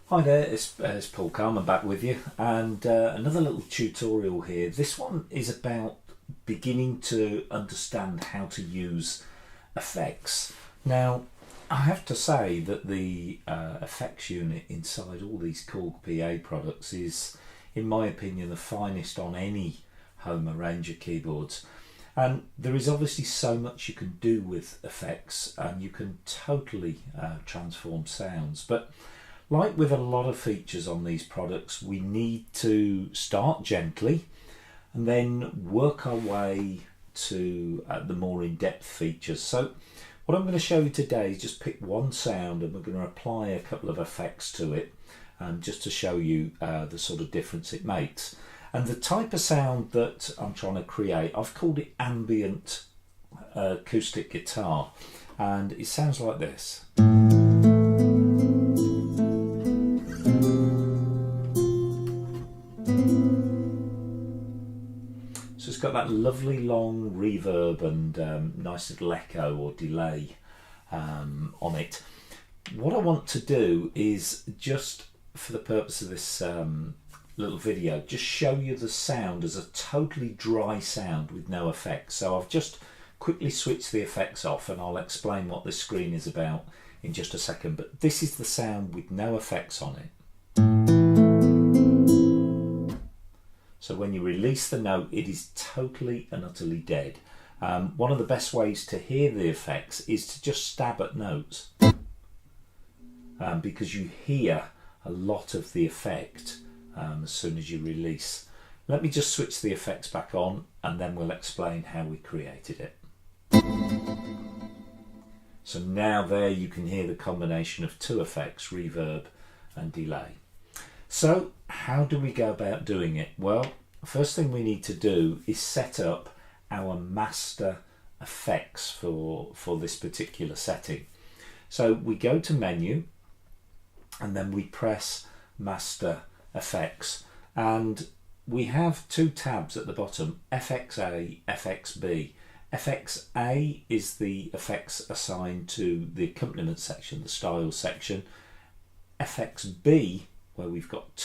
Hi there, it's Paul Carman back with you, and another little tutorial here. This one is about beginning to understand how to use effects. Now, I have to say that the effects unit inside all these Korg Pa products is, in my opinion, the finest on any home arranger keyboards. And there is obviously so much you can do with effects, and you can totally transform sounds. But like with a lot of features on these products, we need to start gently and then work our way to the more in-depth features. So what I'm going to show you today is just pick one sound and we're going to apply a couple of effects to it, just to show you the sort of difference it makes. And the type of sound that I'm trying to create, I've called it ambient acoustic guitar, and it sounds like this. So it's got that lovely long reverb and nice little echo or delay on it. What I want to do is, just for the purpose of this little video, just show you the sound as a totally dry sound with no effects. So I've just quickly switched the effects off, and I'll explain what this screen is about in just a second. But this is the sound with no effects on it. So when you release the note, it is totally and utterly dead. One of the best ways to hear the effects is to just stab at notes, because you hear a lot of the effect as soon as you release. Let me just switch the effects back on, and then we'll explain how we created it. So now there you can hear the combination of two effects, reverb and delay. So how do we go about doing it? Well, first thing we need to do is set up our master effects for this particular setting. So we go to menu and then we press master effects, and we have two tabs at the bottom, FXA, FXB. FXA is the effects assigned to the accompaniment section, the style section. FXB, where we've got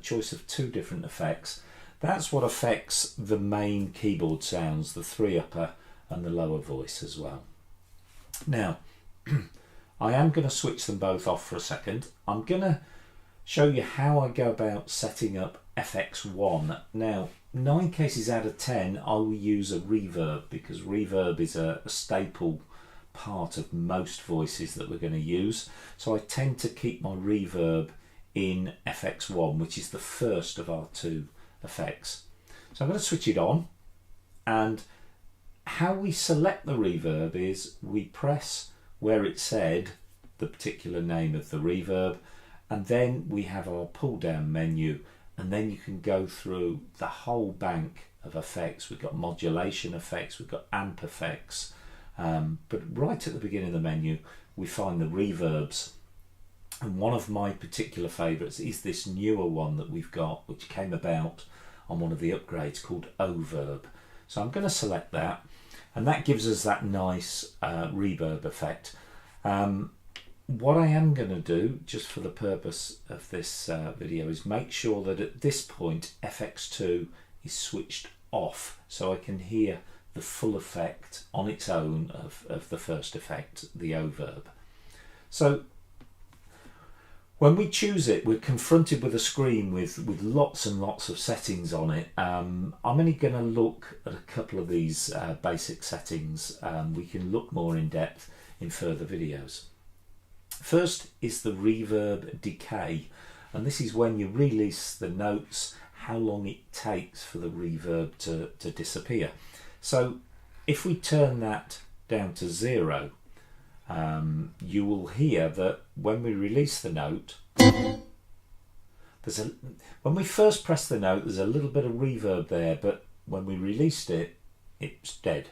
choice of two different effects, that's what affects the main keyboard sounds, the three upper and the lower voice as well. Now I am going to switch them both off for a second. I'm going to show you how I go about setting up FX1. Now, 9 cases out of 10 I will use a reverb, because reverb is a staple part of most voices that we're going to use. So I tend to keep my reverb in FX1, which is the first of our two effects. So I'm going to switch it on, and how we select the reverb is we press where it said the particular name of the reverb, and then we have our pull down menu, and then you can go through the whole bank of effects. We've got modulation effects, we've got amp effects, but right at the beginning of the menu we find the reverbs. And one of my particular favourites is this newer one that we've got, which came about on one of the upgrades, called Overb. So I'm going to select that, and that gives us that nice reverb effect. What I am going to do, just for the purpose of this video, is make sure that at this point FX2 is switched off, so I can hear the full effect on its own of the first effect, the Overb. So when we choose it, we're confronted with a screen with lots and lots of settings on it. I'm only going to look at a couple of these basic settings. We can look more in depth in further videos. First is the Reverb Decay, and this is when you release the notes, how long it takes for the reverb to disappear. So if we turn that down to 0, you will hear that when we release the note, when we first press the note, there's a little bit of reverb there, but when we released it, it's dead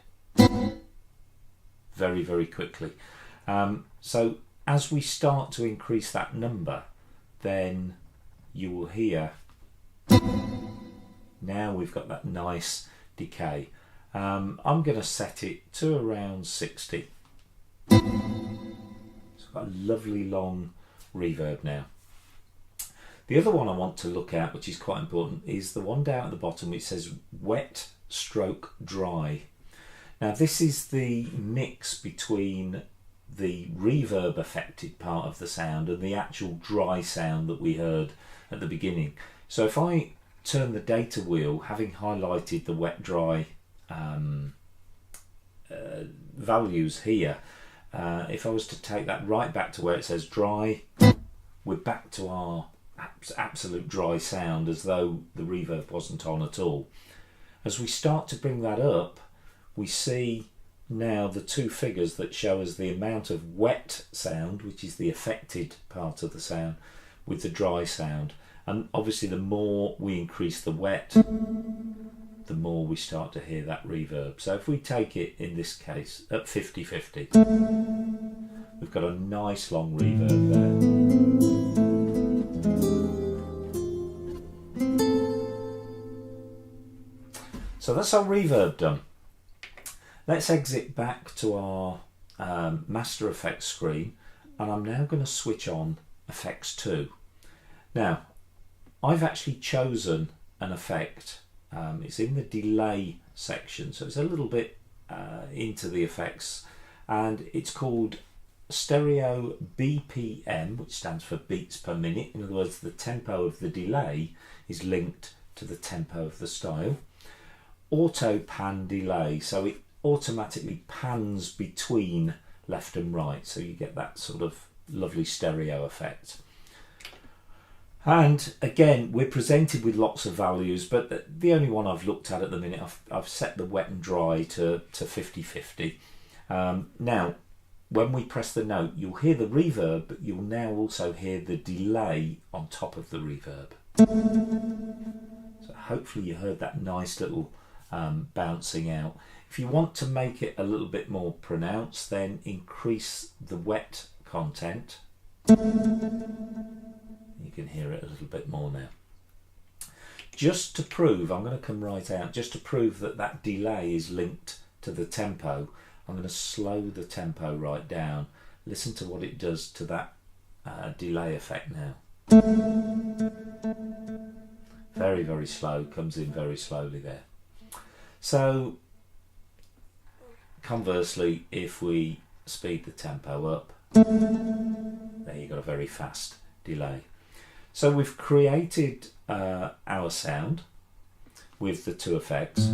very, very quickly. So as we start to increase that number, then you will hear, now we've got that nice decay. I'm going to set it to around 60. So I've got a lovely long reverb now. The other one I want to look at, which is quite important, is the one down at the bottom which says wet stroke dry. Now this is the mix between the reverb affected part of the sound and the actual dry sound that we heard at the beginning. So if I turn the data wheel, having highlighted the wet dry values here, if I was to take that right back to where it says dry, we're back to our absolute dry sound, as though the reverb wasn't on at all. As we start to bring that up, we see now the two figures that show us the amount of wet sound, which is the affected part of the sound, with the dry sound. And obviously the more we increase the wet, the more we start to hear that reverb. So if we take it in this case at 50-50, we've got a nice long reverb there. So that's our reverb done. Let's exit back to our Master Effects screen, and I'm now going to switch on Effects 2. Now, I've actually chosen an effect. It's in the delay section, so it's a little bit into the effects, and it's called Stereo BPM, which stands for beats per minute. In other words, the tempo of the delay is linked to the tempo of the style. Auto pan delay, so it automatically pans between left and right, so you get that sort of lovely stereo effect. And again, we're presented with lots of values, but the only one I've looked at the minute, I've set the wet and dry to 50-50. Now, when we press the note, you'll hear the reverb, but you'll now also hear the delay on top of the reverb. So hopefully you heard that nice little bouncing out. If you want to make it a little bit more pronounced, then increase the wet content. You can hear it a little bit more now. Just to prove, I'm going to come right out, just to prove that that delay is linked to the tempo, I'm going to slow the tempo right down. Listen to what it does to that delay effect now. Very, very slow, comes in very slowly there. So, conversely, if we speed the tempo up, there you've got a very fast delay. So we've created our sound with the two effects.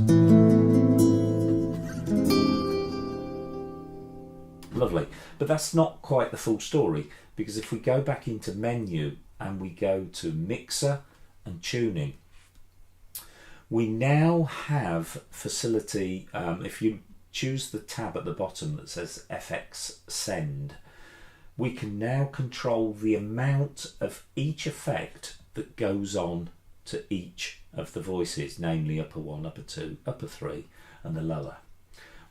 Lovely, but that's not quite the full story, because if we go back into menu and we go to mixer and tuning, we now have facility. If you choose the tab at the bottom that says FX Send, we can now control the amount of each effect that goes on to each of the voices, namely upper 1, upper 2, upper 3 and the lower.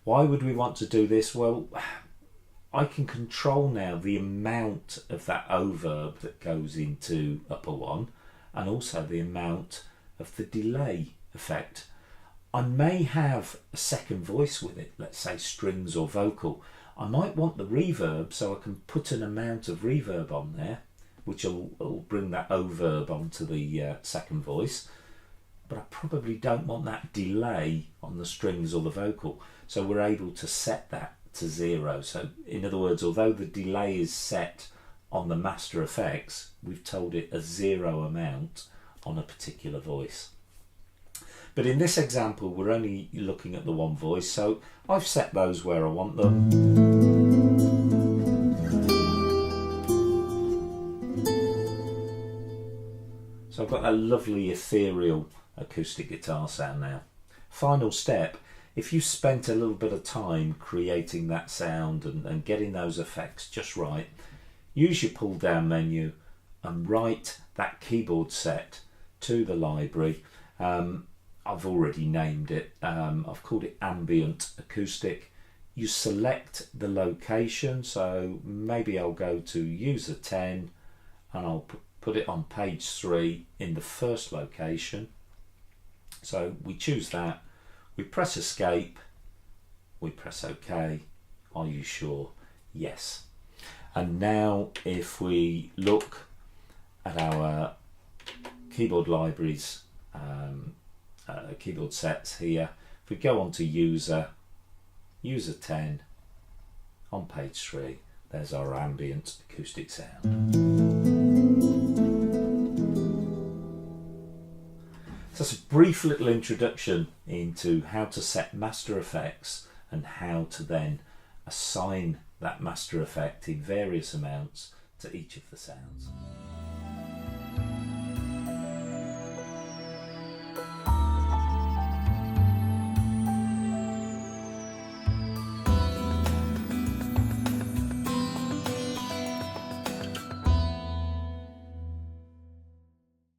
Why would we want to do this? Well, I can control now the amount of that overb that goes into upper 1 and also the amount of the delay effect. I may have a second voice with it, let's say strings or vocal. I might want the reverb, so I can put an amount of reverb on there, which will bring that overb onto the second voice. But I probably don't want that delay on the strings or the vocal, so we're able to set that to 0. So in other words, although the delay is set on the master effects, we've told it a 0 amount on a particular voice. But in this example, we're only looking at the one voice, so I've set those where I want them. So I've got a lovely ethereal acoustic guitar sound now. Final step, if you spent a little bit of time creating that sound and getting those effects just right, use your pull down menu and write that keyboard set to the library. I've already named it. I've called it Ambient Acoustic. You select the location, so maybe I'll go to user 10 and I'll put it on page 3 in the first location. So we choose that, we press escape, we press OK. Are you sure? Yes. And now if we look at our keyboard libraries, keyboard sets here. If we go on to user 10, on page 3, there's our ambient acoustic sound. So that's a brief little introduction into how to set master effects and how to then assign that master effect in various amounts to each of the sounds.